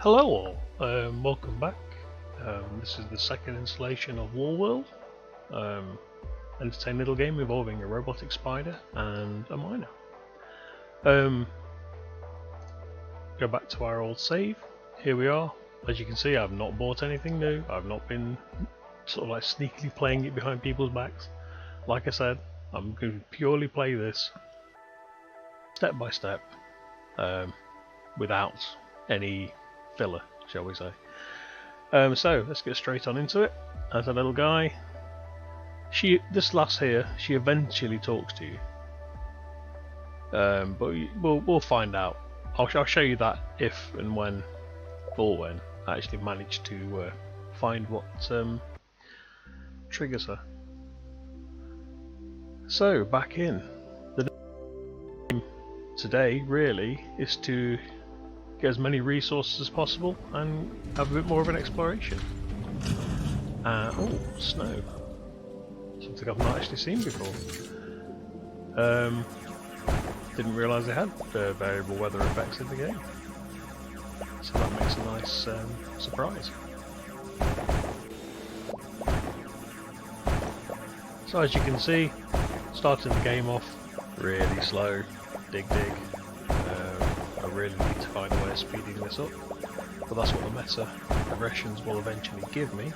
Hello all, welcome back. This is the second installation of Wallworld, entertaining little game involving a robotic spider and a miner. Go back to our old save. Here we are. As you can see, I've not bought anything new. I've not been sort of like sneakily playing it behind people's backs. Like I said, I'm going to purely play this step by step, without any filler, shall we say. So let's get straight on into it. As a little guy, this lass here, she eventually talks to you, but we'll find out. I'll show you that if and when, or when I actually manage to find what triggers her. So back in the game today really is to get as many resources as possible and have a bit more of an exploration. Oh, snow. Something I've not actually seen before. Didn't realise they had variable weather effects in the game. So that makes a nice surprise. So as you can see, starting the game off really slow, dig. I really need to find a way of speeding this up, but that's what the meta progressions will eventually give me,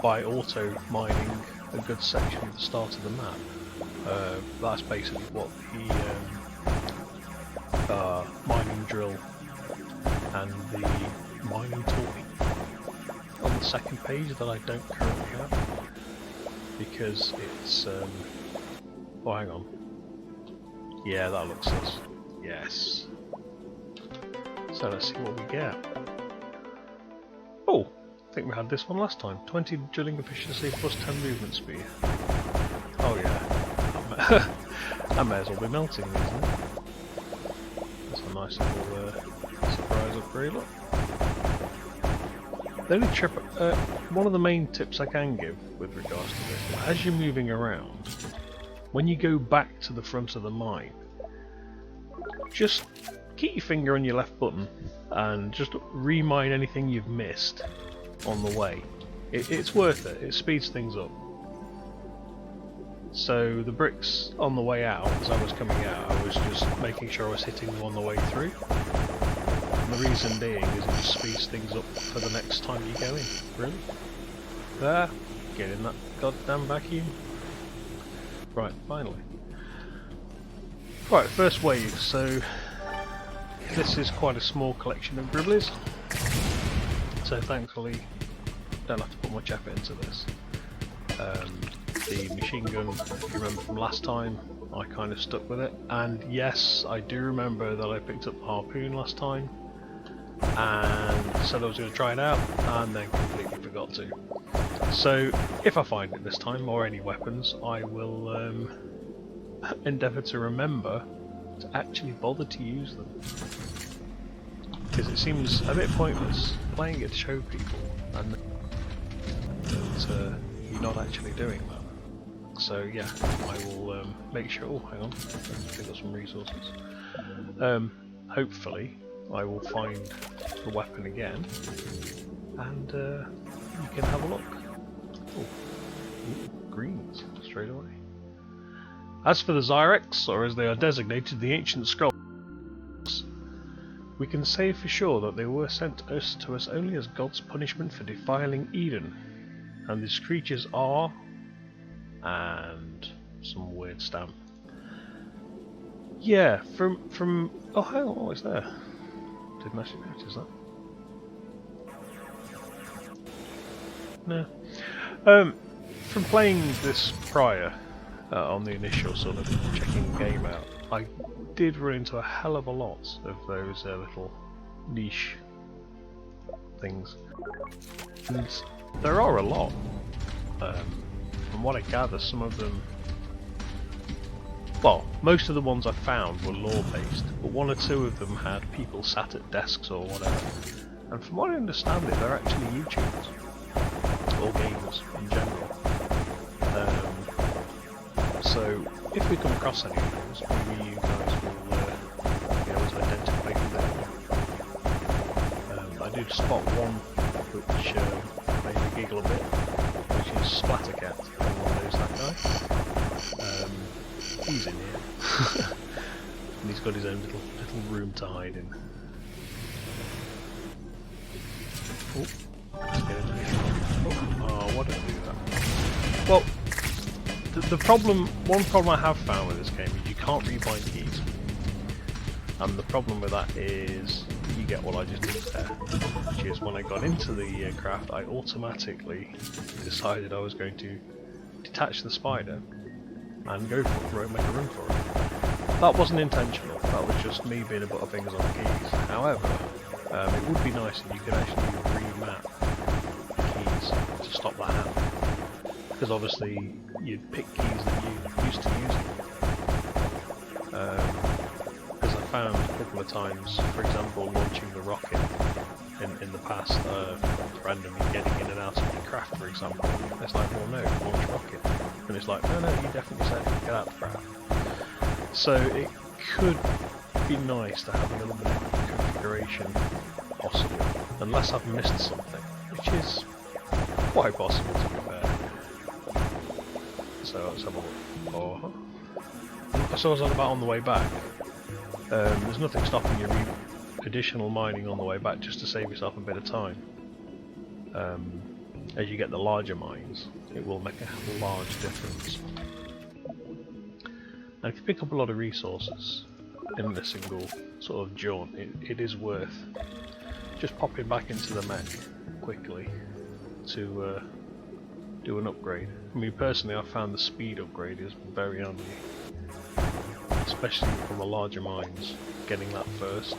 by auto mining a good section at the start of the map. That's basically what the mining drill and the mining tool on the second page that I don't currently have, because it's oh, hang on. Yeah, that looks sus. Yes. So let's see what we get. Oh, I think we had this one last time. 20 drilling efficiency plus 10 movement speed. Oh yeah. That may as well be melting, isn't it? That's a nice little surprise upgrade. Look. The only one of the main tips I can give with regards to this, as you're moving around, when you go back to the front of the mine, just keep your finger on your left button and just remine anything you've missed on the way. It's worth it, it speeds things up. So the bricks on the way out, as I was coming out, I was just making sure I was hitting them on the way through. And the reason being is it just speeds things up for the next time you go in, really. There, get in that goddamn vacuum. Right, finally. Right, first wave. So this is quite a small collection of gribblies. So thankfully, don't have to put much effort into this. The machine gun, if you remember from last time, I kind of stuck with it. And yes, I do remember that I picked up the harpoon last time, and said I was going to try it out, and then completely forgot to. So if I find it this time, or any weapons, I will endeavour to remember to actually bother to use them, because it seems a bit pointless playing it to show people and that you're not actually doing that. So yeah, I will make sure. Oh, hang on, I've got some resources. Hopefully I will find the weapon again, and you can have a look. Oh, greens straight away. As for the Zyrex, or as they are designated, the ancient scrolls, we can say for sure that they were sent to us only as God's punishment for defiling Eden, and these creatures are, and some weird stamp. Yeah, from oh, hang on, what is there? Didn't actually notice that. No. From playing this prior, on the initial sort of checking the game out, I did run into a hell of a lot of those little niche things. And there are a lot. From what I gather, some of them, well, most of the ones I found were lore based, but one or two of them had people sat at desks or whatever. And from what I understand it, they're actually YouTubers, or gamers in general. So if we come across any of those, maybe you guys will be able to identify who they are. did spot one which made me giggle a bit, which is Splattercat. Everyone knows that guy. He's in here. And he's got his own little room to hide in. Oh, let's get into this. Oh, why don't I do that? Well, one problem I have found with this game is you can't rebind keys. And the problem with that is you get what I just did there, which is when I got into the craft, I automatically decided I was going to detach the spider and go for it, make a room for it. That wasn't intentional, that was just me being a butterfingers on the keys. However, it would be nice if you could actually remap the keys to stop that happening. Because obviously you'd pick keys that you're used to using. Because I found a couple of times, for example, launching the rocket in the past, randomly getting in and out of the craft, for example. It's like, well, no, launch rocket. And it's like, no, you definitely said get out of the craft. So it could be nice to have a little bit of configuration possible, unless I've missed something, which is quite possible to be fair. So let's have a look. Oh. So I was on about on the way back. There's nothing stopping you additional mining on the way back just to save yourself a bit of time. As you get the larger mines, it will make a large difference. And if you pick up a lot of resources in a single sort of jaunt, it is worth just popping back into the mech quickly to do an upgrade. I mean, personally, I've found the speed upgrade is very handy, especially from the larger mines, getting that first.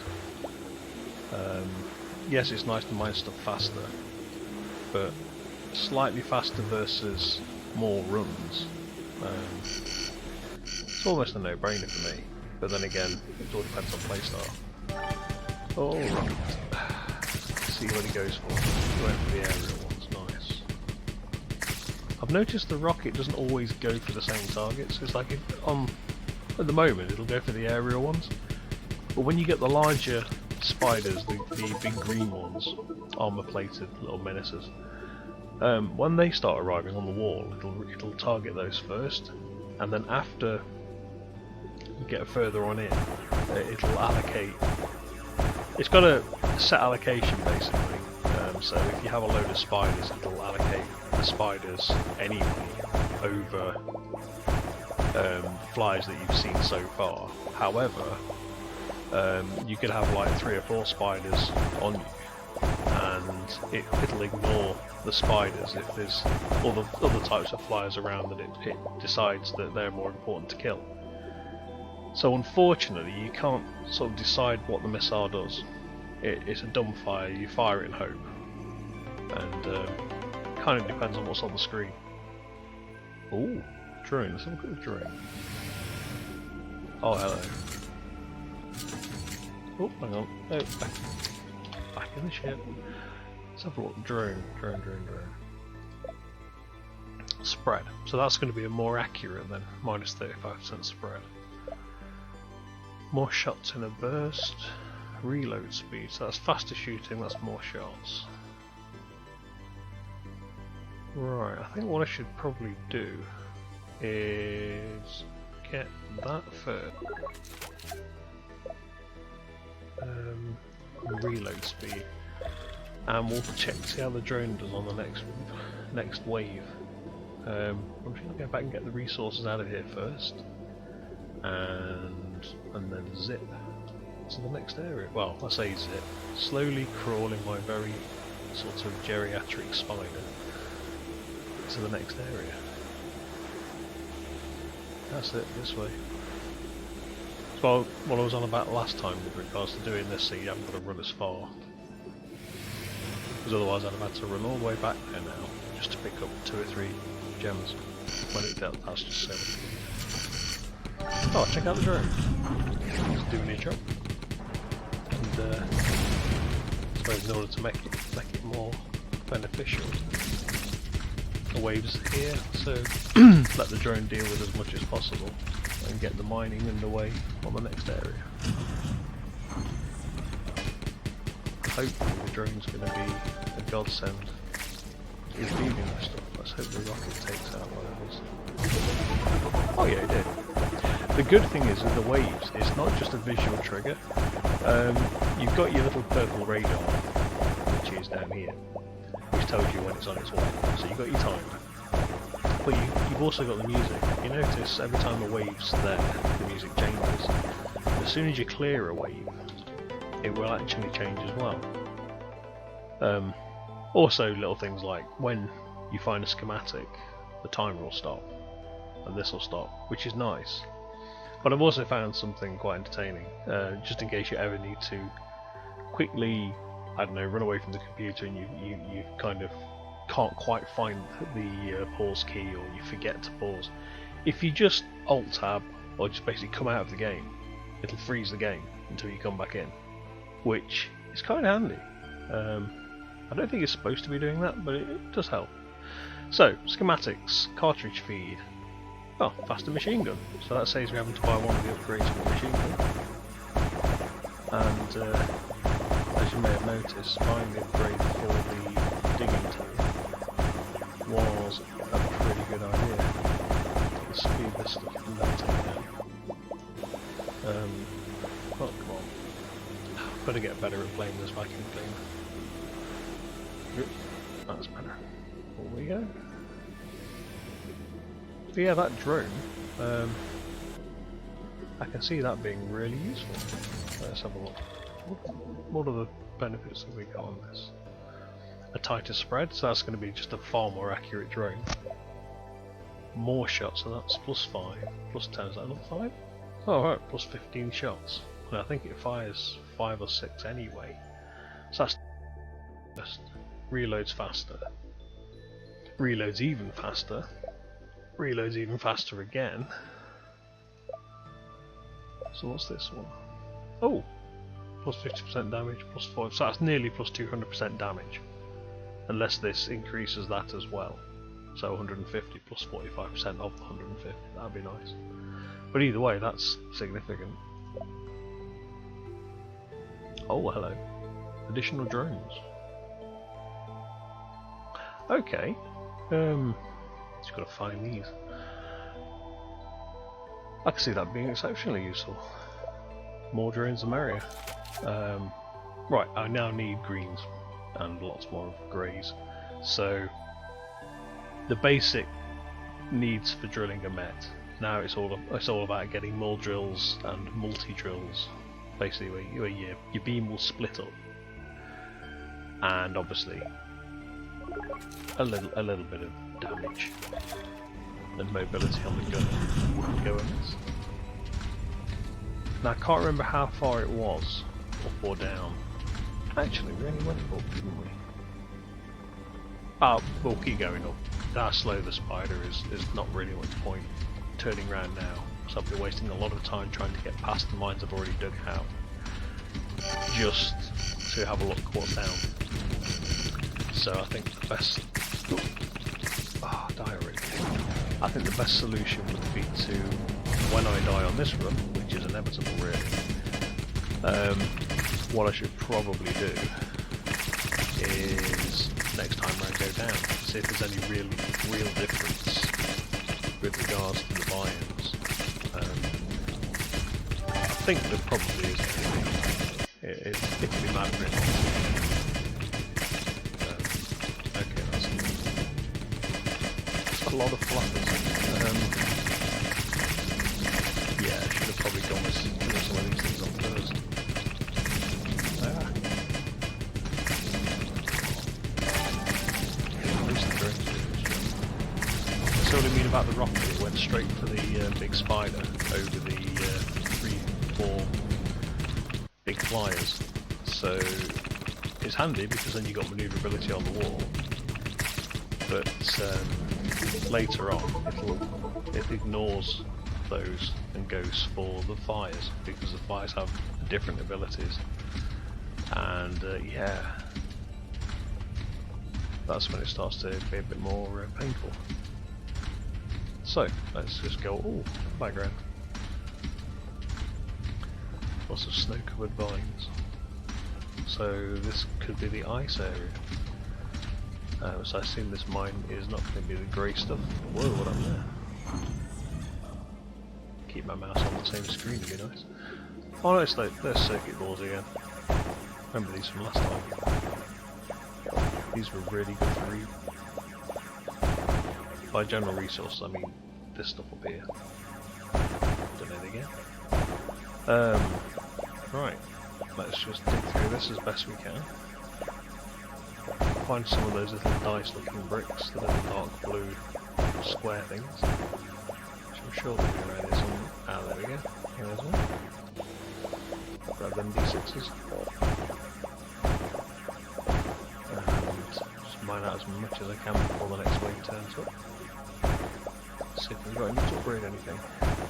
Yes, it's nice to mine stuff faster, but slightly faster versus more runs. It's almost a no-brainer for me, but then again, it all depends on playstyle. Oh, right. See what he goes for. He went for the aerial ones, nice. I've noticed the rocket doesn't always go for the same targets. It's like, at the moment, it'll go for the aerial ones, but when you get the larger spiders, the big green ones, armor-plated little menaces, when they start arriving on the wall, it'll target those first, and then after you get further on in, it'll allocate. It's got a set allocation basically. So if you have a load of spiders, it'll allocate the spiders anyway over flies that you've seen so far. However, you could have like 3 or 4 spiders on you, and it'll ignore the spiders if there's other types of flies around that it decides that they're more important to kill. So unfortunately, you can't sort of decide what the missile does. It's a dumb fire. You fire it and hope, and kind of depends on what's on the screen. Ooh, drone. Let's have a look at the drone. Oh, hello. Oh, hang on. Oh, back in the ship. Let's have a look. Drone. Spread. So that's going to be a more accurate than minus 35% spread. More shots in a burst. Reload speed. So that's faster shooting. That's more shots. Right. I think what I should probably do is get that first. Reload speed, and we'll check to see how the drone does on the next wave. I'm just going to go back and get the resources out of here first, and then zip to the next area. Well, I say zip, slowly crawling my very sort of geriatric spider to the next area. That's it, this way. Well, what I was on about last time with regards to doing this, so you haven't got to run as far. Because otherwise I'd have had to run all the way back there now, just to pick up 2 or 3 gems. When it dealt past just 7. Oh, check out the drone. It's doing its job. And I suppose in order to make it more beneficial, the waves here, so let the drone deal with as much as possible and get the mining underway on the next area. hopefully the drone's going to be a godsend. He's leaving the stuff. Let's hope the rocket takes out whatever's. Oh yeah, it did. The good thing is with the waves, it's not just a visual trigger. You've got your little purple radar, which is down here, which tells you when it's on its way. So you've got your timer. But you've also got the music. You notice every time a wave's there, the music changes. As soon as you clear a wave, it will actually change as well. Also little things like when you find a schematic, the timer will stop, and this will stop, which is nice. But I've also found something quite entertaining, just in case you ever need to quickly, I don't know, run away from the computer and you kind of can't quite find the pause key, or you forget to pause. If you just Alt-Tab, or just basically come out of the game, it'll freeze the game until you come back in, which is kind of handy. I don't think it's supposed to be doing that, but it does help. So, schematics, cartridge feed. Oh, faster machine gun. So that saves me having to buy one of the upgrades for the machine gun. And as you may have noticed, buying the upgrade for the diggity was a pretty good idea. Let's speed this stuff and then take it down. Oh, come on. Better get better at playing this vacuum cleaner. That's better. There we go. But yeah, that drone, I can see that being really useful. Let's have a look. What are the benefits that we got on this? A tighter spread, so that's going to be just a far more accurate drone. More shots, so that's +5, +10, is that another 5? Oh right, +15 shots. And I think it fires 5 or 6 anyway. So that's just reloads faster. Reloads even faster. Reloads even faster again. So what's this one? Oh! +50% damage, +4, so that's nearly +200% damage. Unless this increases that as well. So 150 +45% of the 150, that'd be nice. But either way, that's significant. Oh, hello. Additional drones. Okay. Just gotta find these. I can see that being exceptionally useful. More drones the merrier. Right, I now need greens and lots more greys. So the basic needs for drilling are met. Now it's all about getting more drills and multi-drills. Basically, where your beam will split up, and obviously a little bit of damage and mobility on the gun would go in this. Now I can't remember how far it was up or down. Actually, we only went up, didn't we? Oh, we'll keep going up. How slow the spider is not really much point turning around now, so I've been wasting a lot of time trying to get past the mines I've already dug out, just to have a look what's down. So I think the best... diary. I think the best solution would be to, when I die on this run, which is inevitable really, what I should probably do is next time I go down, see if there's any real difference with regards to the biomes. I think there probably is. It can be mad really. Okay, that's a lot of flappers. Yeah, I should have probably gone with some of these things on first. That's what I mean about the rocket. It went straight for the big spider over the 3-4 big flyers. So it's handy because then you got manoeuvrability on the wall. But later on, it ignores those and goes for the fires because the fires have different abilities. And yeah, that's when it starts to be a bit more painful. So let's just go. Oh, background. Lots of snow-covered vines. So this could be the ice area. So I assume this mine is not going to be the grey stuff. Whoa, what up there? Keep my mouse on the same screen would be nice. Oh no, it's like there's circuit boards again. Remember these from last time. These were really good to read. By general resources I mean this stuff up here. Don't know again. Right, let's just dig through this as best we can. Find some of those little dice looking bricks, the little dark blue square things. Which I'm sure will be around here somewhere. Ah, there we go. There's one. Grab them D6s. And just mine out as much as I can before the next wave turns up. See if we've got any to upgrade anything.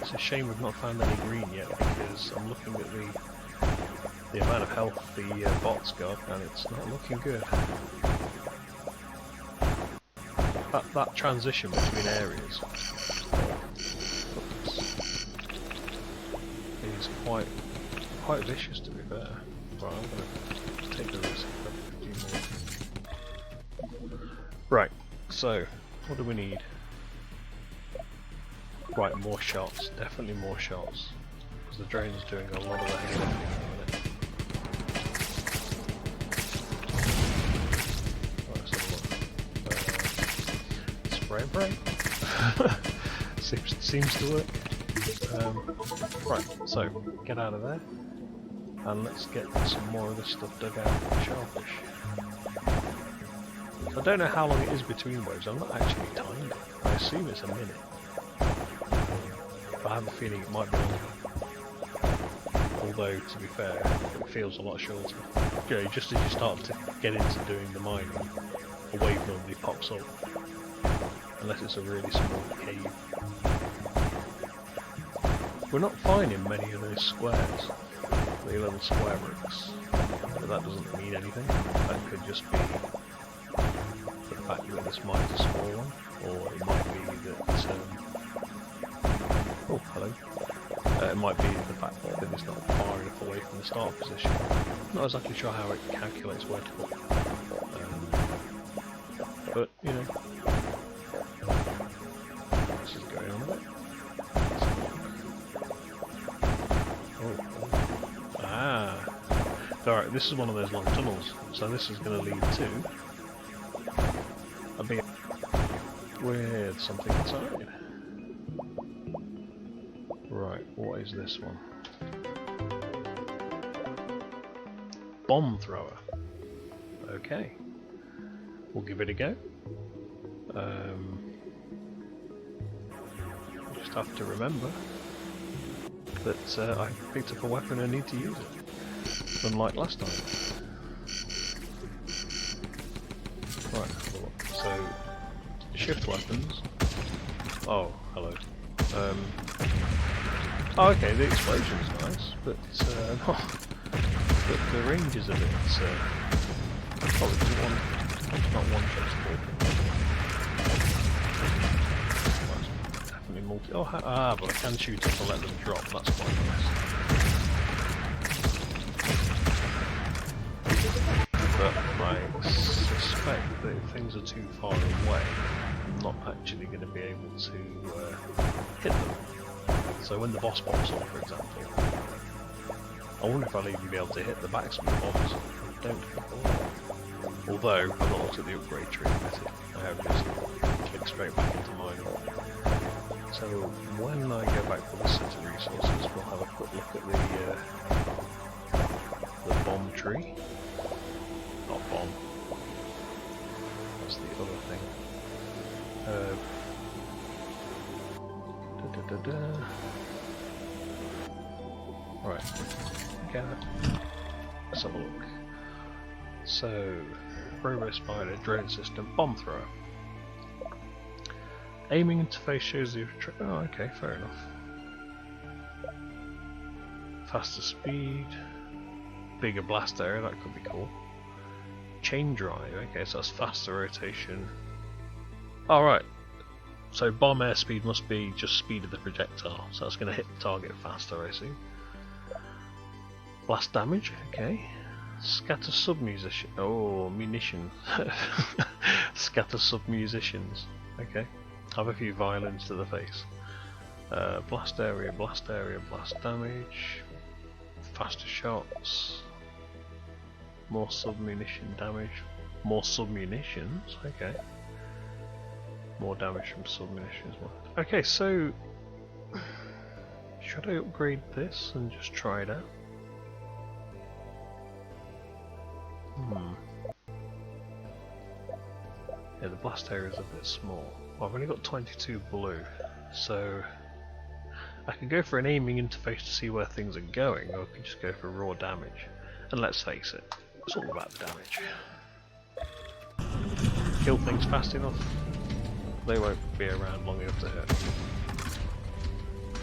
It's a shame we've not found any green yet because I'm looking at the amount of health the bots got and it's not looking good. That transition between areas is quite vicious to be fair. Right, I'm going to take the risk of a few more. Right, so what do we need? Right, more shots, definitely more shots. Because the drone's doing a lot of the heavy lifting at the minute. Right, let's have a look. Spray and pray. seems to work. Right, so get out of there. And let's get some more of this stuff dug out of the shellfish. I don't know how long it is between waves, I'm not actually timed it. I assume it's a minute. I have a feeling it might be longer. Although, to be fair, it feels a lot shorter. You know, just as you start to get into doing the mining, a wave normally pops up. Unless it's a really small cave. We're not finding many of those squares. The little square bricks. But that doesn't mean anything. That could just be the fact that this mine's a small one. Or it might be that oh, hello. It might be the fact that it's not far enough away from the start position. Not exactly sure how it calculates where to put. But, you know. This is going on a bit. Oh. Ah. Alright, this is one of those long tunnels. So this is going to lead to a big with something inside. Right, what is this one? Bomb thrower. Okay. We'll give it a go. Just have to remember that I picked up a weapon and need to use it. Unlike last time. Right, so shift weapons. Oh, hello. Oh, okay, the explosion's nice, but but the range is a bit. Probably not one shot definitely multi. Oh, but I can shoot up and let them drop. That's quite nice. But I suspect that if things are too far away, I'm not actually going to be able to hit them. So when the boss pops on, for example, I wonder if I'll even be able to hit the backs of the bombs. I don't think I will. Although, I've not looked at the upgrade tree method. I have just clicked straight back into mining. So when I go back to this set of resources, we'll have a quick look at the bomb tree. Not bomb. That's the other thing. Right, okay, let's have a look. So, Robo Spider, drone system, bomb thrower. Aiming interface shows the... oh, okay, fair enough. Faster speed, bigger blast area, that could be cool. Chain drive, okay, so that's faster rotation. Alright, so bomb airspeed must be just speed of the projectile, so that's going to hit the target faster, I see. Blast damage, okay. Scatter sub-musician. Oh, munitions. Scatter sub-musicians. Okay. Have a few violins to the face. Blast area, blast damage. Faster shots. More sub-munition damage. More sub-munitions? Okay. More damage from sub-munitions. Okay, so... should I upgrade this and just try it out? Yeah, the blast area is a bit small. Well, I've only got 22 blue, so I could go for an aiming interface to see where things are going, or I could just go for raw damage. And let's face it, it's all about the damage. Kill things fast enough, they won't be around long enough to hurt.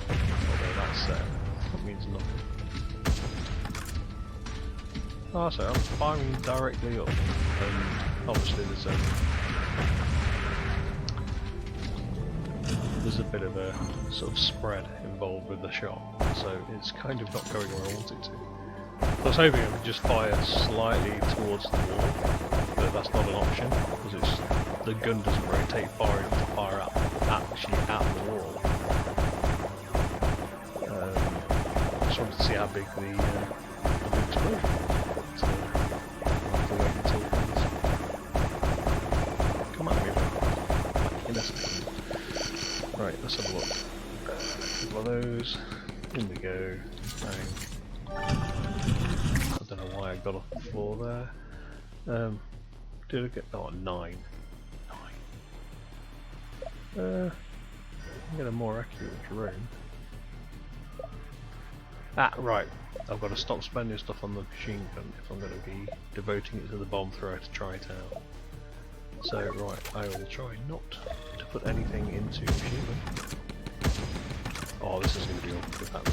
Although that means nothing. Oh, so I'm firing directly up, and obviously there's a bit of a sort of spread involved with the shot, so it's kind of not going where I want it to. I was hoping I could just fire slightly towards the wall, but that's not an option, because the gun doesn't rotate far enough to fire actually at the wall. I just wanted to see how big the explosion was. So, I'll have to wait until it comes. Come at me, like, in a second. Right, let's have a look. A couple of those. In we go. Bang. I don't know why I got off the floor there. Did I get... oh, 9. Get a more accurate drone. Ah, right. I've got to stop spending stuff on the machine gun if I'm going to be devoting it to the bomb thrower to try it out. So, right, I will try not to put anything into machine gun. Oh, this is going to be awkward that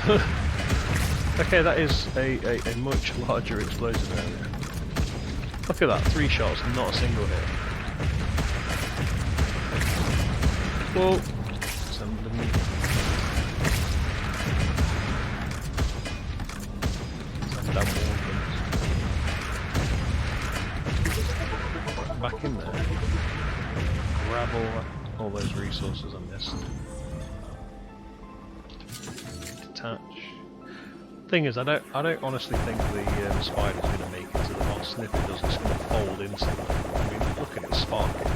time. Okay, that is a much larger explosive area. Look at that, 3 shots, not a single hit. Well, back in there, grab all those resources I missed. Detach. Thing is, I don't honestly think the spider's going to make it to the boss, and if it does, it's going to fold instantly. I mean, look at it sparking.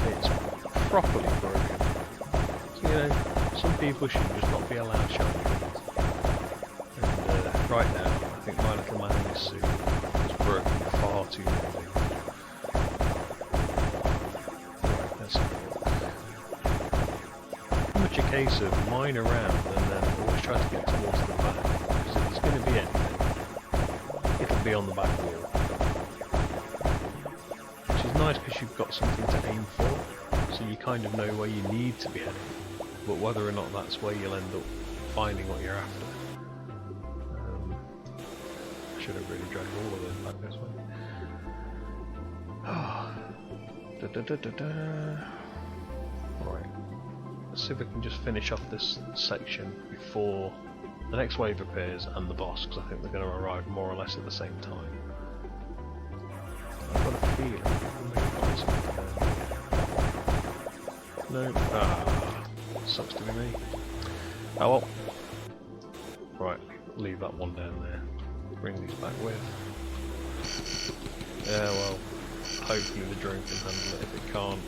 It's properly broken. So, you know, some people should just not be allowed shiny guns. And right now, I think my little man in this suit is broken far too early. Right, let's have a look. Pretty much a case of mine around and then always try to get towards the back, because if it's going to be anything, it'll be on the back wall. Which is nice because you've got something to aim for, so you kind of know where you need to be heading, but whether or not that's where you'll end up finding what you're after. I should have really dragged all of those back this way. Right, let's see if we can just finish off this section before the next wave appears and the boss, because I think they're going to arrive more or less at the same time. I've got a feeling no. Ah, sucks to be me. Oh well. Right, leave that one down there. Bring these back with. Yeah, well, hopefully the drone can handle it. If it can't,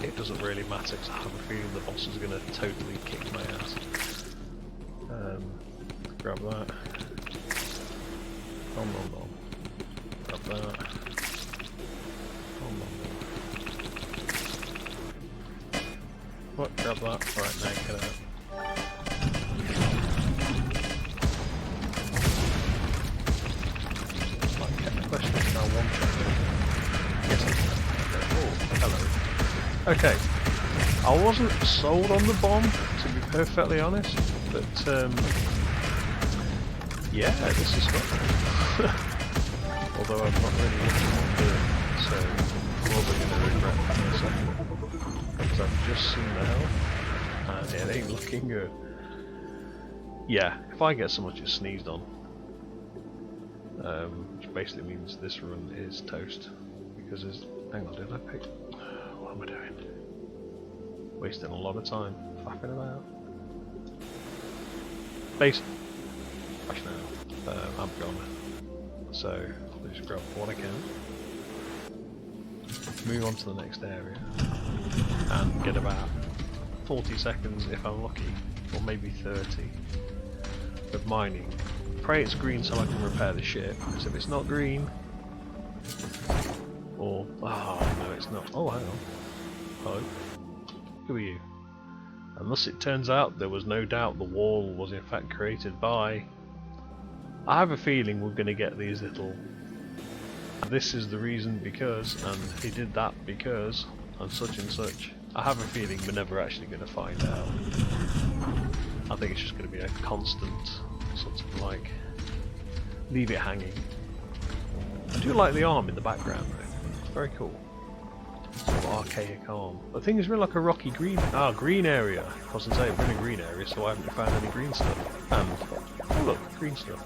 it doesn't really matter, because I have a feeling the boss is going to totally kick my ass. Grab that. Nom nom nom. Grab that. Nom nom nom. What? Grab that. Right, now get out. Okay, I wasn't sold on the bomb, to be perfectly honest, but yeah, this is fun. Although I'm not really looking at it, so I'm probably going to regret that in a second, because I've just seen the hell, and it ain't looking good. yeah, if I get so much as sneezed on, which basically means this run is toast, because there's, hang on, did I pick, what am I doing? Wasting a lot of time faffing about. Basically, I'm gone, so I'll just grab what I can, move on to the next area, and get about 40 seconds if I'm lucky, or maybe 30, of mining. Pray it's green so I can repair the ship, because if it's not green, or, oh no it's not, oh hang on, hello, who are you? Unless it turns out there was no doubt the wall was in fact created by, I have a feeling we're going to get these little, this is the reason because, and he did that because, and such. I have a feeling we're never actually going to find out. I think it's just going to be a constant sort of like, leave it hanging. I do like the arm in the background though, it's very cool. Sort of archaic arm. The thing is, we're like a rocky green, green area. I was going to say we're in a green area, so I haven't found any green stuff. And, oh look, green stuff.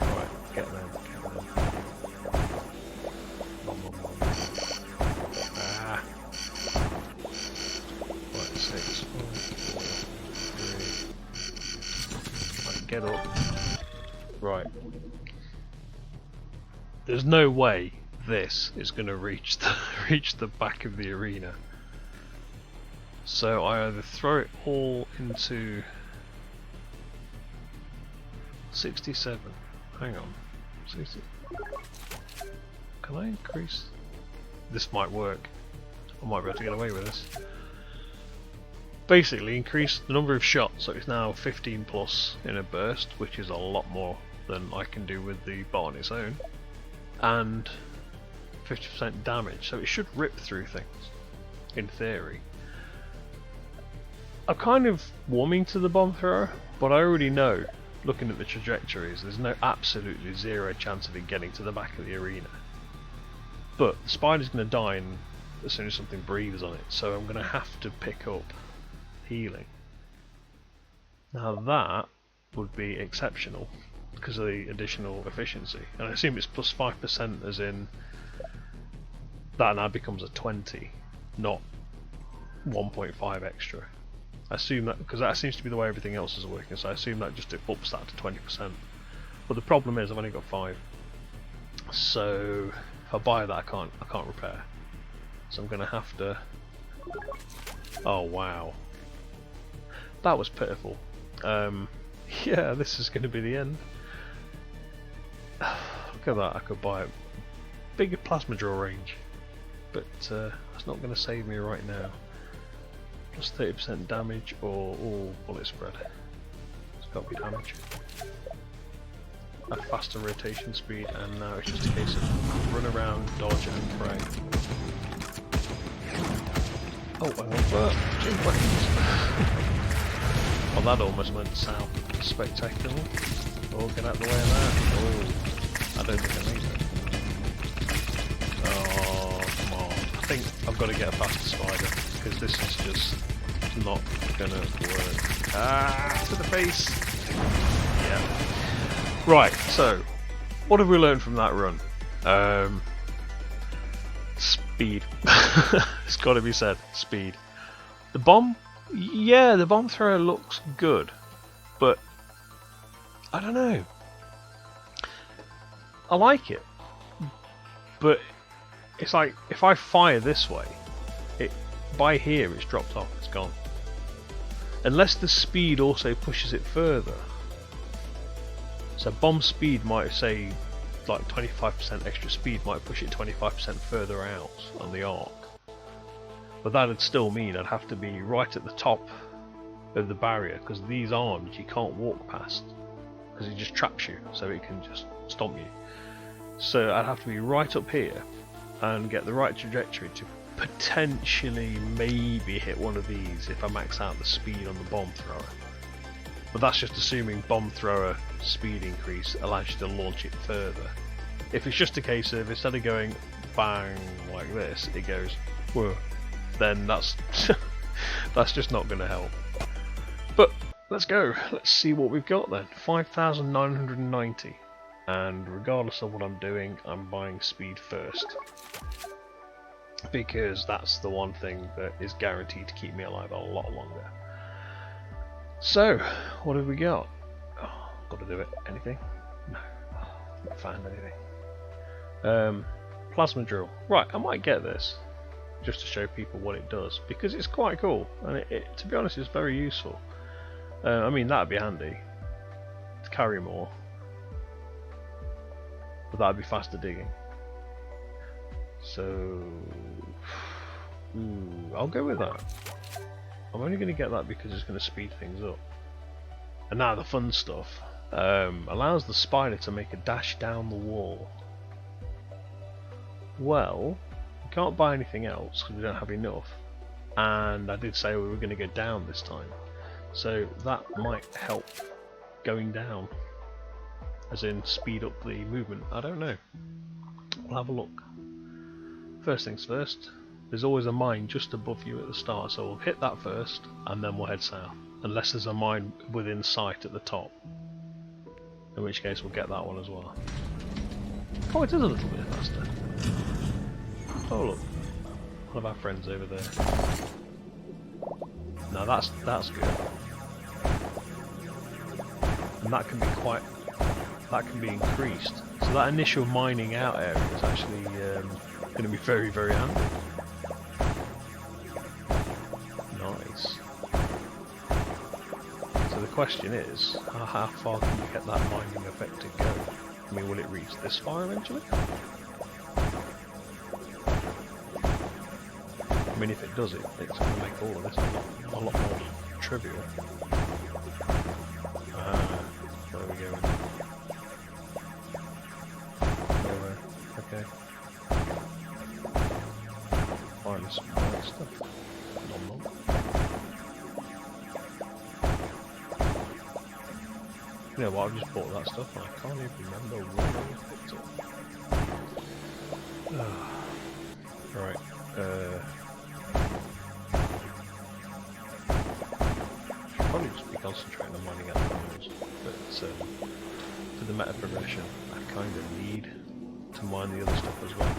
Right, get them. Ah. Right, 6, 5, 4, 3. Right, get up. Right. There's no way this is going to reach the back of the arena. So I either throw it all into 67. Hang on. 60. Can I increase? This might work. I might be able to get away with this. Basically increase the number of shots, so it's now 15 plus in a burst, which is a lot more than I can do with the bot on its own. And 50% damage, so it should rip through things, in theory. I'm kind of warming to the bomb thrower, but I already know, looking at the trajectories, there's no absolutely zero chance of it getting to the back of the arena. But the spider's going to die as soon as something breathes on it, so I'm going to have to pick up healing. Now that would be exceptional, because of the additional efficiency, and I assume it's plus 5% as in that now becomes a 20, not 1.5 extra. I assume that, because that seems to be the way everything else is working, so I assume that just it ups that to 20%. But the problem is I've only got 5, so if I buy that I can't repair. So I'm going to have to. Oh wow, that was pitiful. Yeah, this is going to be the end. Look at that, I could buy a bigger plasma draw range, but that's not going to save me right now. Plus 30% damage or all bullet spread. It's got to be damage. A faster rotation speed, and now it's just a case of run around, dodge and pray. Oh, I want that. Change weapons. Well, that almost went south. Spectacular. Oh, get out of the way of that. Oh, I don't think I need it. Oh, come on. I think I've got to get a faster spider, because this is just not gonna work. Ah, to the face! Yeah. Right, so, what have we learned from that run? Speed. It's got to be said, speed. The bomb, yeah, the bomb thrower looks good, but I don't know. I like it, but it's like if I fire this way, by here it's dropped off, it's gone. Unless the speed also pushes it further. So bomb speed might say like 25% extra speed might push it 25% further out on the arc. But that would still mean I'd have to be right at the top of the barrier, because these arms you can't walk past, because it just traps you, so it can just stomp you. So I'd have to be right up here and get the right trajectory to potentially maybe hit one of these if I max out the speed on the bomb thrower. But that's just assuming bomb thrower speed increase allows you to launch it further. If it's just a case of instead of going bang like this, it goes whoa, then that's that's just not going to help. But let's go. Let's see what we've got then. 5,990. And regardless of what I'm doing, I'm buying speed first. Because that's the one thing that is guaranteed to keep me alive a lot longer. So, what have we got? Oh, got to do it. Anything? No. Not found anything. Plasma drill. Right, I might get this. Just to show people what it does. Because it's quite cool. And to be honest, it's very useful. I mean, that'd be handy. To carry more. But that'd be faster digging. So... I'll go with that. I'm only going to get that because it's going to speed things up. And now the fun stuff. Allows the spider to make a dash down the wall. Well, we can't buy anything else because we don't have enough. And I did say we were going to go down this time. So that might help going down. As in speed up the movement. I don't know. We'll have a look. First things first. There's always a mine just above you at the start, so we'll hit that first, and then we'll head south. Unless there's a mine within sight at the top. In which case we'll get that one as well. Oh, it is a little bit faster. Oh look. One of our friends over there. Now that's good. And that can be increased. So that initial mining out area is actually going to be very, very handy. Nice. So the question is, how far can you get that mining effect to go? I mean, will it reach this far eventually? I mean, if it does it, it's going to make all of this a lot more trivial. Where are we going? Nowhere. Okay. Find some more stuff. Nom nom. You know what, I've just bought that stuff and I can't even remember where I picked it. Right. Should probably just be concentrating on mining out the minerals, but for the meta progression, I kind of need to mine the other stuff as well.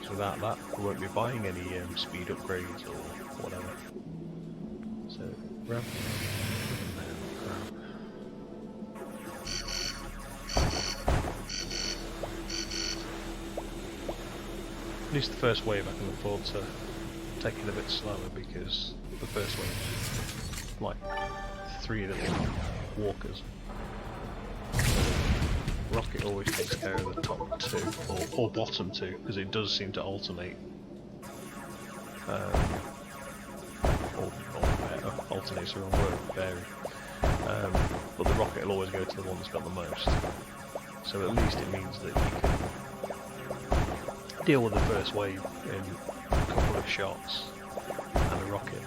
So without that, we won't be buying any speed upgrades or whatever. So grab. At least the first wave I can afford to take it a bit slower because the first wave is like 3 little walkers. Rocket always takes care of the top 2, or bottom 2, because it does seem to alternate. Alternate's the wrong word, vary. But the rocket will always go to the one that's got the most. So at least it means that you can deal with the first wave in a couple of shots and a rocket,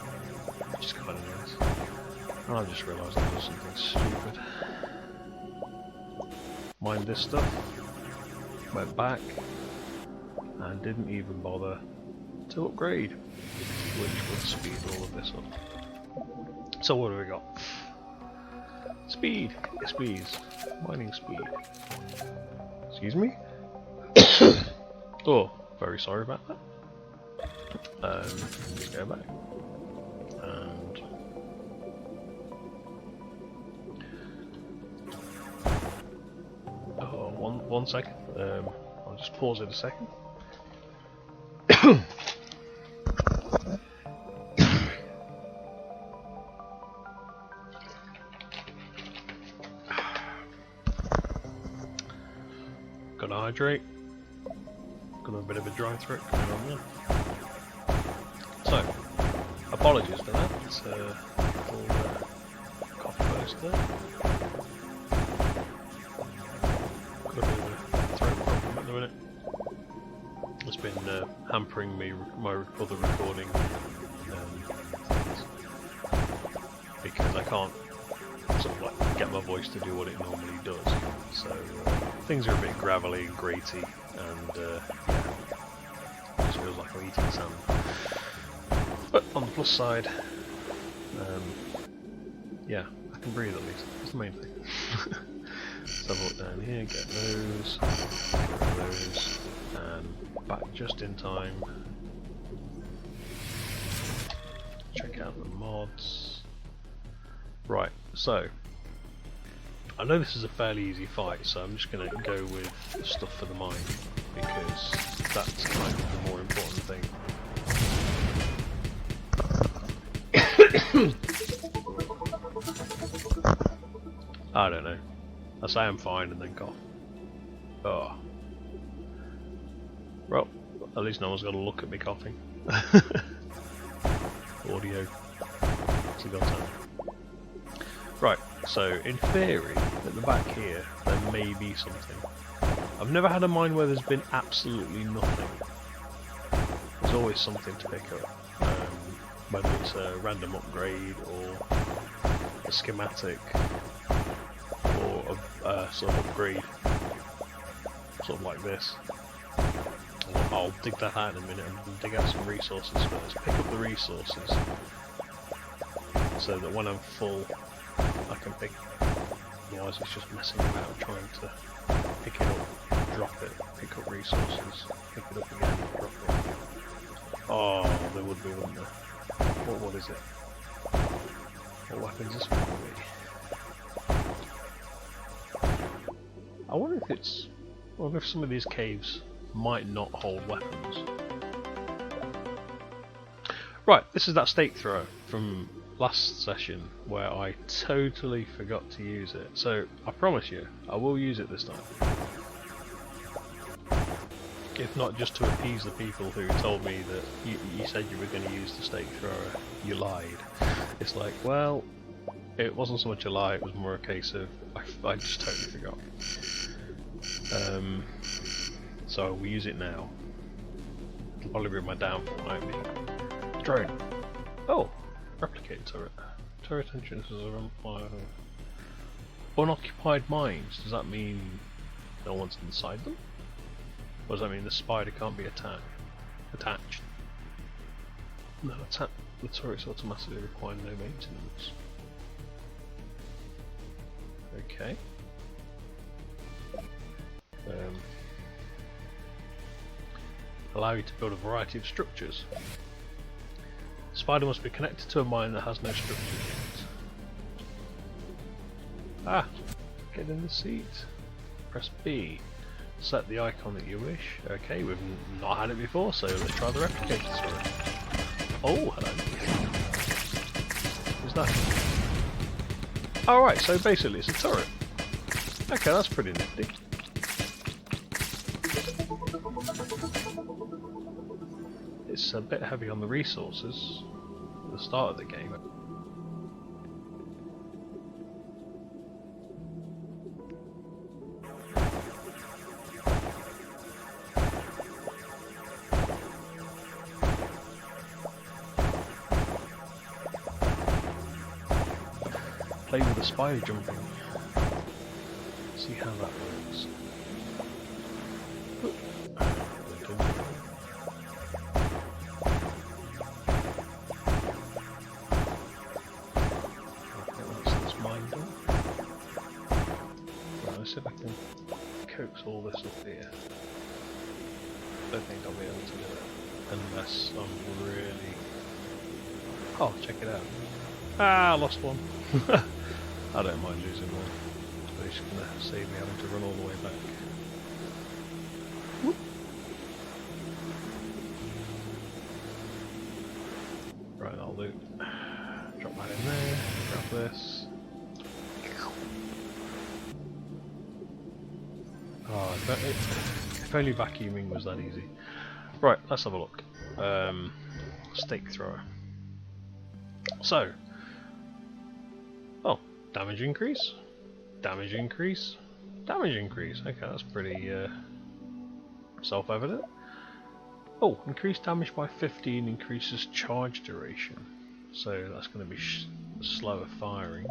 which is kind of nice. And I just realised I did something stupid. Mined this stuff, went back, and didn't even bother to upgrade, which would speed all of this up. So what have we got? Speed! Speeds. Mining speed. Excuse me? Oh, very sorry about that. Let's go back. And one second. I'll just pause it a second. Gotta hydrate. Got a bit of a dry throat going on there. So, apologies for that. It's a little cough burst there. Got a bit of a throat problem at the minute. It's been hampering me my other recording because I can't sort of like get my voice to do what it normally does. So things are a bit gravelly and graty, and yeah, it just feels like I'm eating sand. But on the plus side, Yeah, I can breathe at least. That's the main thing. So I'll look down here, get those, and back just in time. Check out the mods. Right, so I know this is a fairly easy fight, so I'm just going to go with the stuff for the mine because that's kind of the more important thing. I don't know. I say I'm fine and then cough. Oh. Well, at least no one's got to look at me coughing. Audio. It's a godsend. Right, so in theory, at the back here, there may be something. I've never had a mine where there's been absolutely nothing. There's always something to pick up. Whether it's a random upgrade or a schematic or a sort of upgrade, sort of like this. I'll dig that out in a minute and dig out some resources first. Pick up the resources so that when I'm full I can pick, otherwise it's just messing about trying to pick it up, drop it, pick up resources, pick it up again, drop it. Oh, there would be, wouldn't there? What is it? What weapon is this going to be? I wonder if it's... I wonder if some of these caves might not hold weapons. Right, this is that stake thrower from last session where I totally forgot to use it. So I promise you, I will use it this time. If not just to appease the people who told me that you said you were going to use the stake thrower, you lied. It's like, well, it wasn't so much a lie, it was more a case of I just totally forgot. So we use it now. It'll probably be my downfall, won't it? Drone. Oh, replicate turret. Turret entrances are unoccupied mines. Does that mean no one's inside them? Or does that mean the spider can't be attached? No, the turrets automatically require no maintenance. Okay. Allow you to build a variety of structures. The spider must be connected to a mine that has no structures yet. Ah! Get in the seat. Press B. Set the icon that you wish. Okay, we've not had it before, so let's try the replicator turret. Oh, hello. Who's that? Alright, so basically it's a turret. Okay, that's pretty nifty. It's a bit heavy on the resources at the start of the game. Play with the spider jumping. See how that works. Let's see if I can coax all this up here. I don't think I'll be able to do it unless I'm really... Oh, check it out. Ah, I lost one. I don't mind losing one. But it's going to save me having to run all the way back. Whoop. Right, that'll do. Drop that in there, grab this. Oh, if only vacuuming was that easy. Right, let's have a look. Stake thrower. So, oh, damage increase, damage increase, damage increase. Okay, that's pretty self-evident. Oh, increased damage by 15 increases charge duration. So that's going to be slower firing.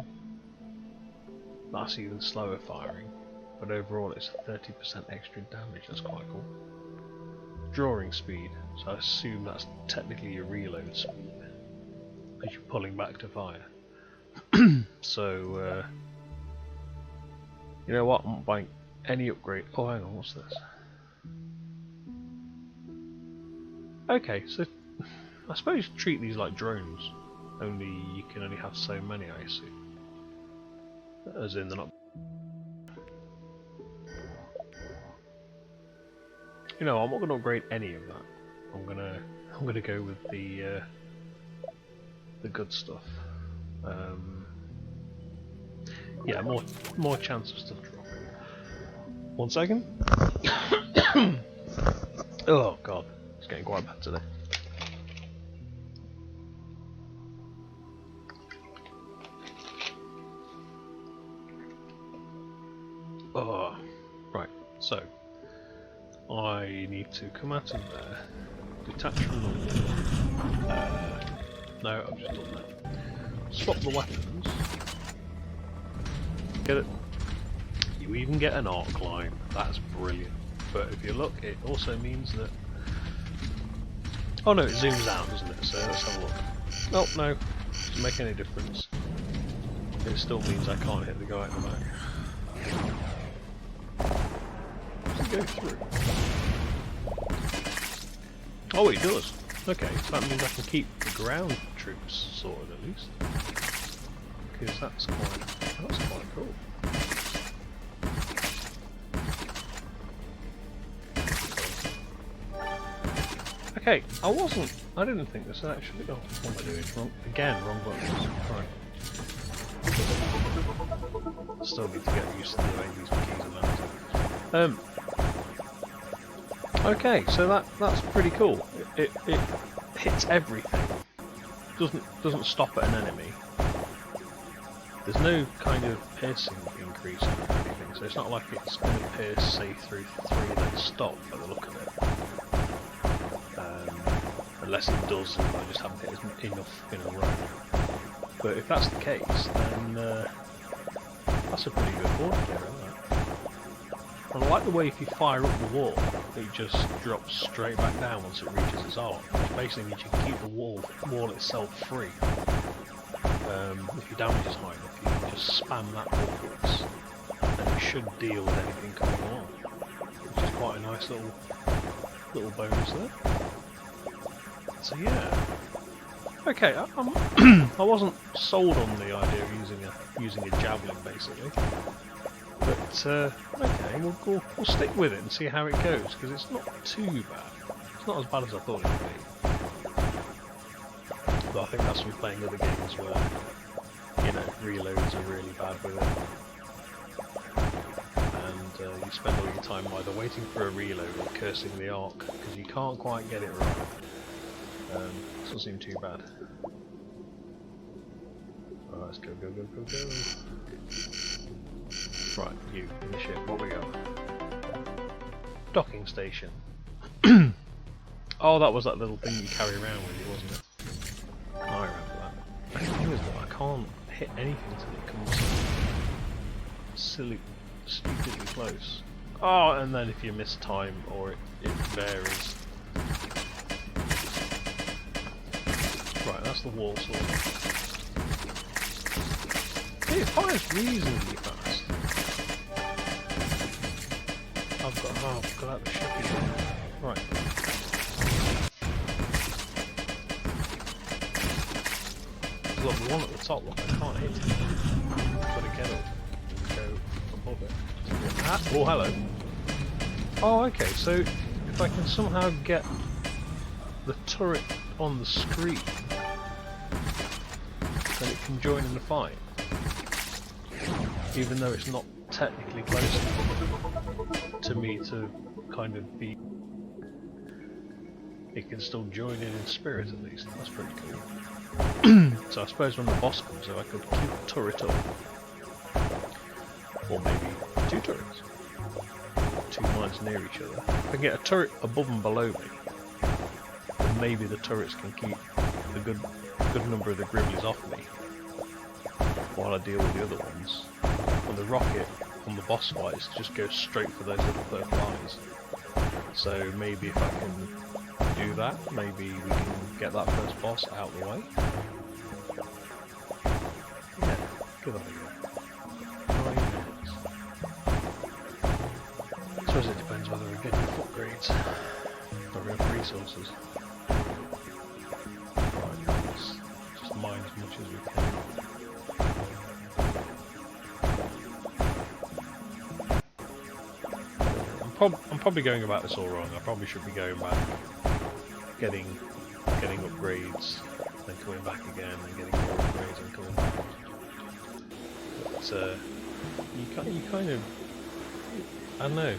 That's even slower firing. But overall it's 30% extra damage, that's quite cool. Drawing speed, so I assume that's technically your reload speed as you're pulling back to fire. So, you know what? I'm not buying any upgrade. Oh, hang on, what's this? Okay, so I suppose treat these like drones. Only you can only have so many, I assume. As in, they're not. You know, I'm not going to upgrade any of that. I'm gonna go with the good stuff. Yeah, more chance of stuff dropping. 1 second. Oh god, it's getting quite bad today. Oh, right. So I need to come out of there, detach from the wall. No, I've just done that. Swap the weapons. Get it. You even get an arc line. That's brilliant. But if you look, it also means that. Oh no, it zooms out, doesn't it? So let's have a look. Oh no, doesn't make any difference. It still means I can't hit the guy at the back. Does it go through? Oh, it does. Okay, so that means I can keep the ground troops sorted at least. Because that's quite cool. Okay, I didn't think this would actually. Oh, what am I doing? Wrong again, wrong buttons. Right. Still need to get used to the way these keys are mounted. Okay, so that's pretty cool. It hits everything. Doesn't stop at an enemy. There's no kind of piercing increase or anything, so it's not like it's going to pierce, say, through 3 and then stop by the look of it. Unless it does, and I just haven't hit enough in a row. But if that's the case, then that's a pretty good board player, isn't it? And I like the way if you fire up the wall, it just drops straight back down once it reaches its arc, which basically means you can keep the wall itself free. If your damage is high enough, you can just spam that upwards, and it should deal with anything coming along, which is quite a nice little bonus there. So yeah, okay. I wasn't sold on the idea of using a javelin basically, but okay, we'll stick with it and see how it goes because it's not too bad. It's not as bad as I thought it would be. But I think that's from playing other games where reloads are really bad with it, and you spend all your time either waiting for a reload or cursing the arc because you can't quite get it right. Doesn't seem too bad. Alright, let's go. Right, you, in the ship, what we got? Docking station. Oh, that was that little thing you carry around with you, wasn't it? I remember that. The thing is that I can't hit anything till it comes stupidly close. Oh, and then if you miss time or it varies. Right, that's the wall sword. It fires reasonably fast. I've got out the ship again. Right. There's got one at the top, look, I can't hit it. I've got to get up and go above it. Ah, oh, hello. Oh, okay, so if I can somehow get the turret on the screen, then it can join in the fight, even though it's not technically close to me to kind of be. It can still join in spirit at least. That's pretty cool. So I suppose when the boss comes, if I could keep the turret up, or maybe 2 turrets, 2 mines near each other. If I can get a turret above and below me, then maybe the turrets can keep the good number of the gribblies off me while I deal with the other ones. And the rocket on the boss fights just goes straight for those little purple eyes. So maybe if I can do that, maybe we can get that first boss out of the way. Yeah, Give that a go. 9 minutes. I suppose it depends whether we get enough upgrades or enough resources. Right, let's just mine as much as we can. I'm probably going about this all wrong. I probably should be going back, getting upgrades, then coming back again, and getting more upgrades and coming back. But you kind of, I don't know,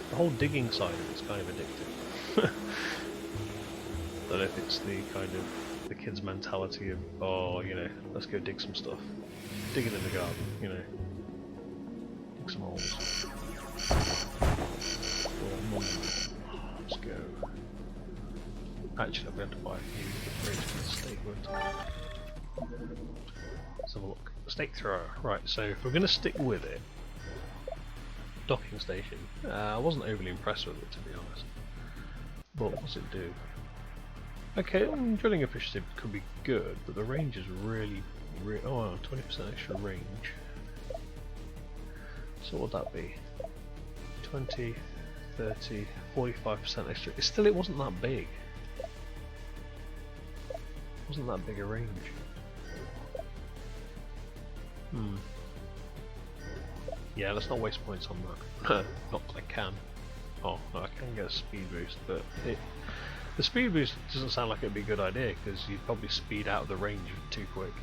the whole digging side of it's kind of addictive. I don't know if it's the kind of the kids' mentality of, oh, you know, let's go dig some stuff, digging in the garden, you know, dig some holes. Let's go. Actually, I'll be able to buy a few upgrades for the stake, won't I? Let's have a look. Stake thrower. Right, so if we're going to stick with it, docking station. I wasn't overly impressed with it, to be honest. But what does it do? Okay, drilling efficiency could be good, but the range is really, oh, 20% extra range. So what would that be? 20, 30, 45% extra. It wasn't that big. It wasn't that big a range. Yeah, let's not waste points on that. Not that I can. Oh, no, I can get a speed boost, but the speed boost doesn't sound like it'd be a good idea because you'd probably speed out of the range too quick.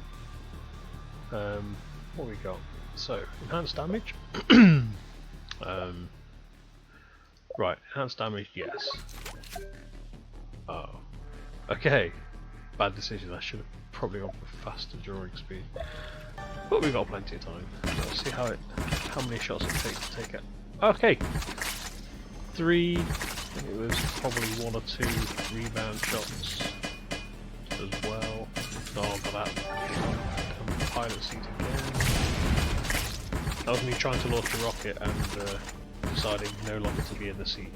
What we got? So, enhanced damage. Right, enhanced damage, yes. Oh. Okay. Bad decision, I should have probably gone for faster drawing speed. But we've got plenty of time. Let's see how many shots it takes to take it. Okay! 3, I think it was probably 1 or 2 rebound shots as well. Oh, got that pilot seat again. That was me trying to launch a rocket and deciding no longer to be in the seat.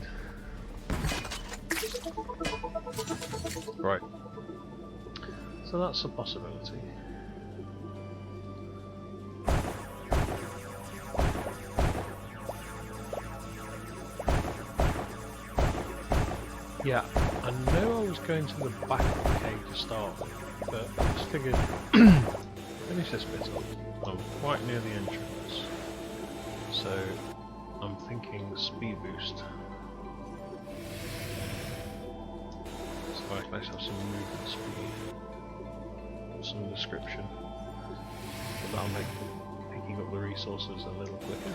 Right. So that's a possibility. Yeah, I know I was going to the back of the cave to start with, but I just figured finish this bit up. I'm quite near the entrance, so I'm thinking speed boost. So I can actually have some movement speed, some description, but that'll make picking up the resources a little quicker.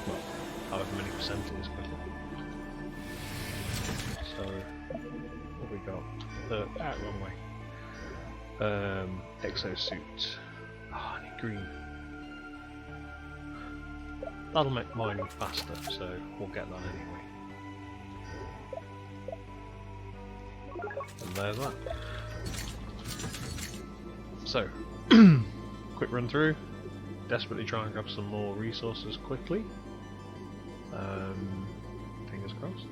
Well, however many percent it is quicker. So, what we got? Wrong way. Exosuit. Ah, I need green. That'll make mining faster, so we'll get that anyway. And there's that. So, quick run through. Desperately try and grab some more resources quickly. Fingers crossed.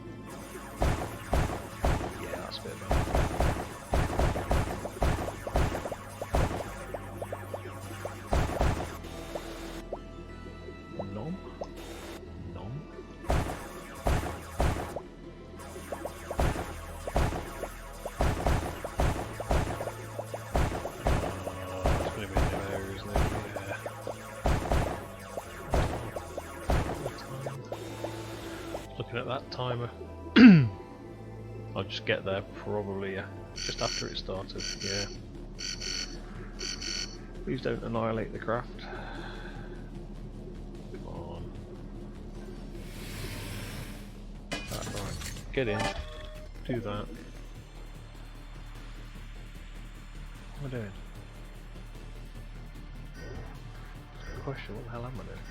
Yeah, that's a bit better. Looking at that timer, I'll just get there probably just after it started. Yeah. Please don't annihilate the craft. Come on. Right. Get in. Do that. What am I doing? Question, what the hell am I doing?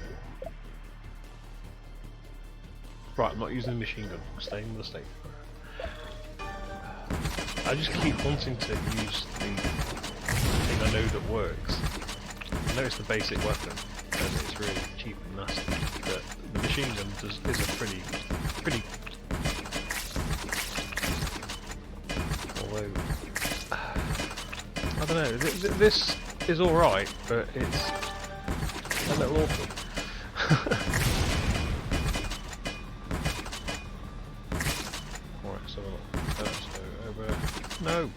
Right, I'm not using the machine gun, I'm staying with the stake. I just keep wanting to use the thing I know that works. I know it's the basic weapon, and it's really cheap and nasty, but the machine gun is a pretty... Although... I don't know, this is alright, but it's a little awful. Alright, so over. No!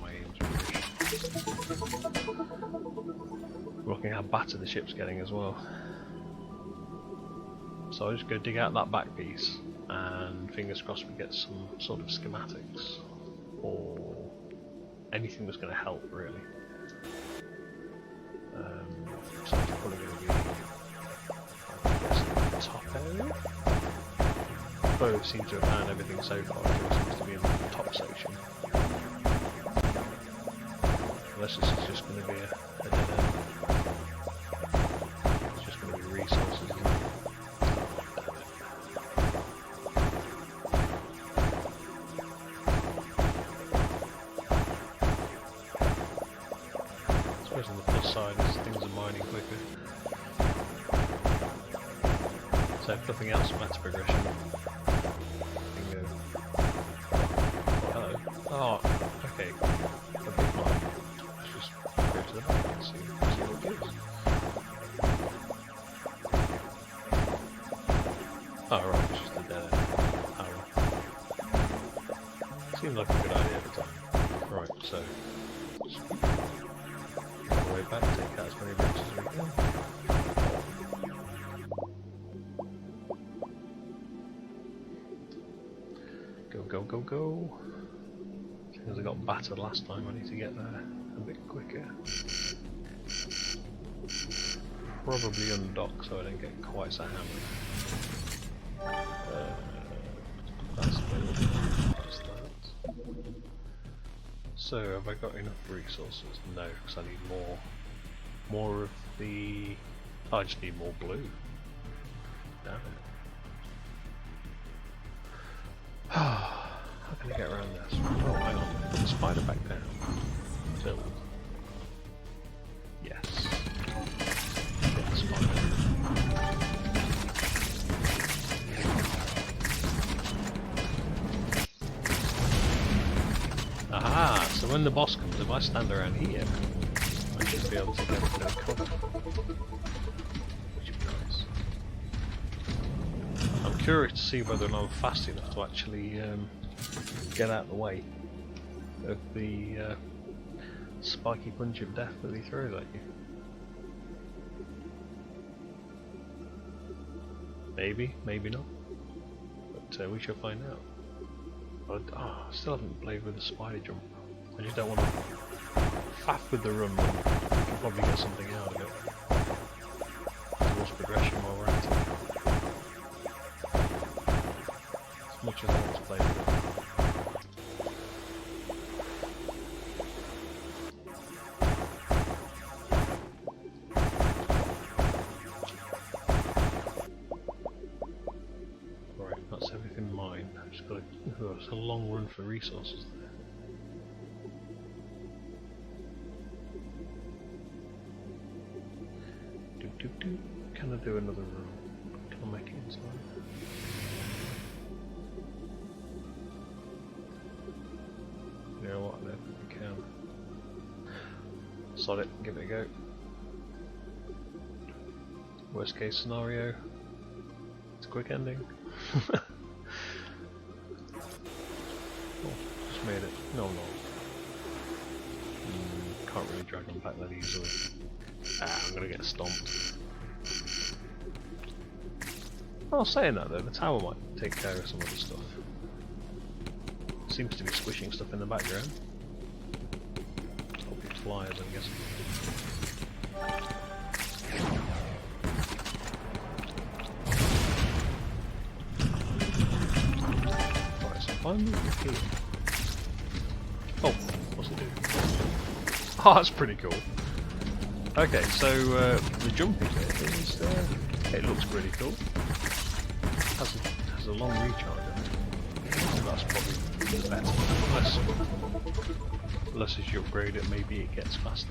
My aim's rubbish. Looking how battered the ship's getting as well. So I'll just go dig out that back piece, and fingers crossed we get some sort of schematics or anything that's going to help, really. So it's probably going to be, I guess, the top area. Both seem to have found everything so far, it seems to be in the top section. Unless this is just going to be a dead end. It's just going to be resources. On the plus side is things are mining quicker. So if nothing else, max progression. Bingo. Oh, hello. Oh, okay. A big mine. Let's just go to the back and see what it is. Oh right, it's just a dead end. Oh well. Seemed like a good idea at the time. Right, so way back, take out as many bricks as we can. Go, go, go, go. Because I got battered last time, I need to get there a bit quicker. Probably undock so I don't get quite so hammered. That's good. That's that. So have I got enough resources? No, because I need more of the... Oh, I just need more blue. Damn it. How can I get around this? Oh, hang on. Put the spider back down. Build. Yes. Get the spider. Aha! So when the boss comes, if I stand around here, I should be able to get a bit of cover. Which would be nice. I'm curious to see whether or not I'm fast enough to actually get out of the way of the spiky punch of death that he throws at you. Maybe, maybe not. But we shall find out. But I still haven't played with the spider jump. I just don't want to faff with the run, but we can probably get something out of it. Towards progression while we're at it. As much as I want to play with it. Right, that's everything mine. I've just got to... Oh, it's a long run for resources there. Can I do another room? Can I make it inside? You know what, I don't think I can. Sod it, give it a go. Worst case scenario, it's a quick ending. Oh, just made it. No, no. Can't really drag them back that easily. Ah, I'm gonna get stomped. Well, saying that though, the tower might take care of some other stuff. Seems to be squishing stuff in the background. Probably flyers, I'm guessing. Right, so if I move here... Oh, what's it do? Oh, that's pretty cool. Okay, so the jumping bit is it looks pretty cool. Has a long recharge on it. So that's probably the better. Unless as you upgrade it, maybe it gets faster.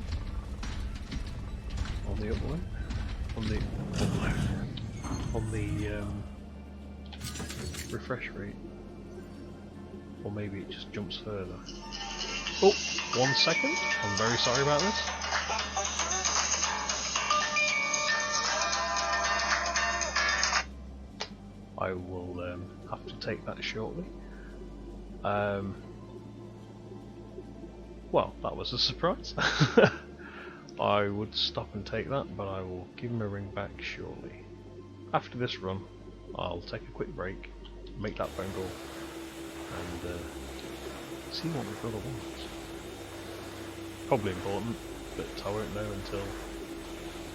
On the other one, on the refresh rate, or maybe it just jumps further. Oh. 1 second. I'm very sorry about this. I will have to take that shortly. Well, that was a surprise. I would stop and take that, but I will give him a ring back shortly. After this run, I'll take a quick break, make that phone call, and see what my brother wants. Probably important, but I won't know until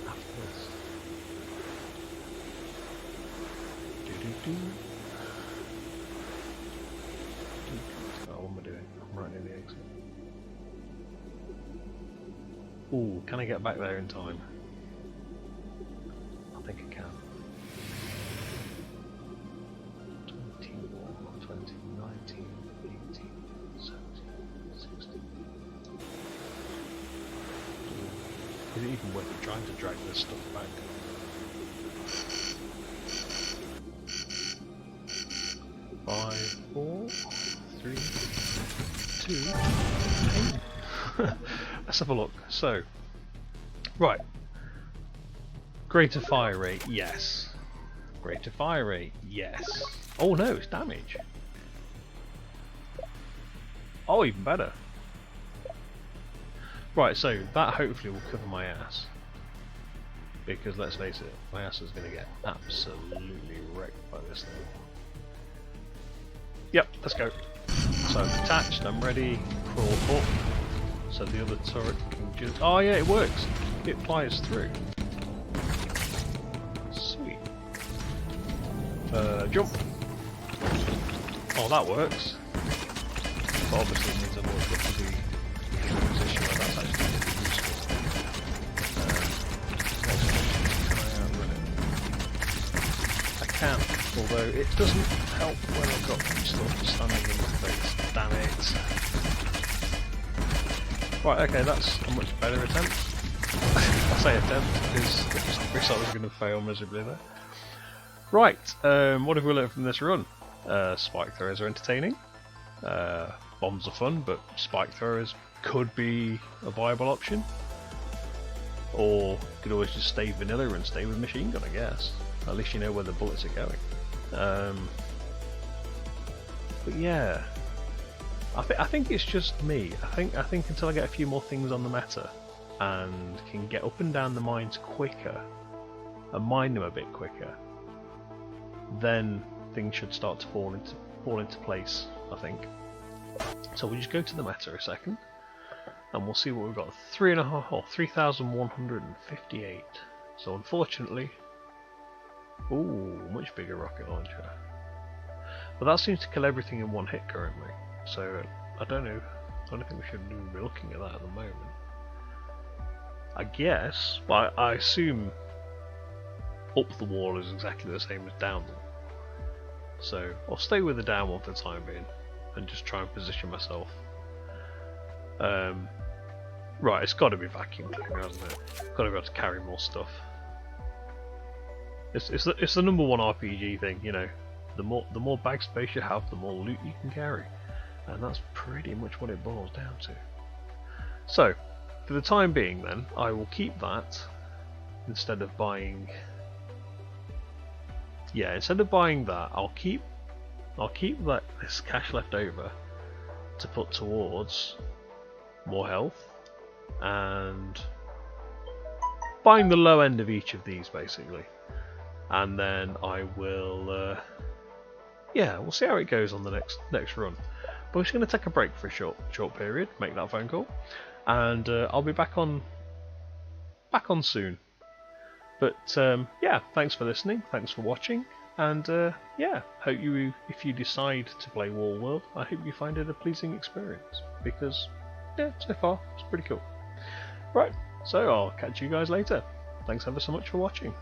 after this. Oh, what am I doing? I'm right near the exit. Ooh, can I get back there in time? I think I can. 21, 20, 19, 18, 17, 16. Is it even worth it trying to drag this stuff back? Five, 4, 3, 2, 8. Let's have a look. So, right. Greater fire rate, yes. Greater fire rate, yes. Oh no, it's damage. Oh, even better. Right, so that hopefully will cover my ass. Because let's face it, my ass is going to get absolutely wrecked by this thing. Yep, let's go. So I'm detached, I'm ready, crawl up. So the other turret can just... Oh yeah, it works! It flies through. Sweet. Jump! Oh, that works. But obviously it means I've always got to be in a position where that's actually going to be useful. Can I outrun it? I can, although it doesn't help when I've got stuff standing in my face. Damn it. Right, okay, that's a much better attempt. I say attempt because it just looks like I was going to fail miserably there. Right, what have we learned from this run? Spike throwers are entertaining. Bombs are fun, but spike throwers could be a viable option. Or you could always just stay vanilla and stay with machine gun, I guess. At least you know where the bullets are going. But yeah. I think it's just me. I think until I get a few more things on the meta and can get up and down the mines quicker and mine them a bit quicker, then things should start to fall into place, I think. So we'll just go to the meta a second and we'll see what we've got. 3,158. So unfortunately, ooh, much bigger rocket launcher. But that seems to kill everything in one hit currently. So I don't know. I don't think we should be looking at that at the moment. I guess. Well, I assume up the wall is exactly the same as down the wall. So I'll stay with the down one for the time being and just try and position myself. Right, it's got to be vacuum cleaner, hasn't it? Got to be able to carry more stuff. It's the number one RPG thing, you know. The more bag space you have, the more loot you can carry. And that's pretty much what it boils down to. So, for the time being then, I will keep that instead of buying... Yeah, instead of buying that, I'll keep this cash left over to put towards more health and buying the low end of each of these basically. And then I will... yeah, we'll see how it goes on the next run. But we're just going to take a break for a short period, make that phone call, and I'll be back on soon. But yeah, thanks for listening, thanks for watching, and yeah, hope if you decide to play Wallworld, I hope you find it a pleasing experience, because yeah, so far it's pretty cool. Right, so I'll catch you guys later. Thanks ever so much for watching.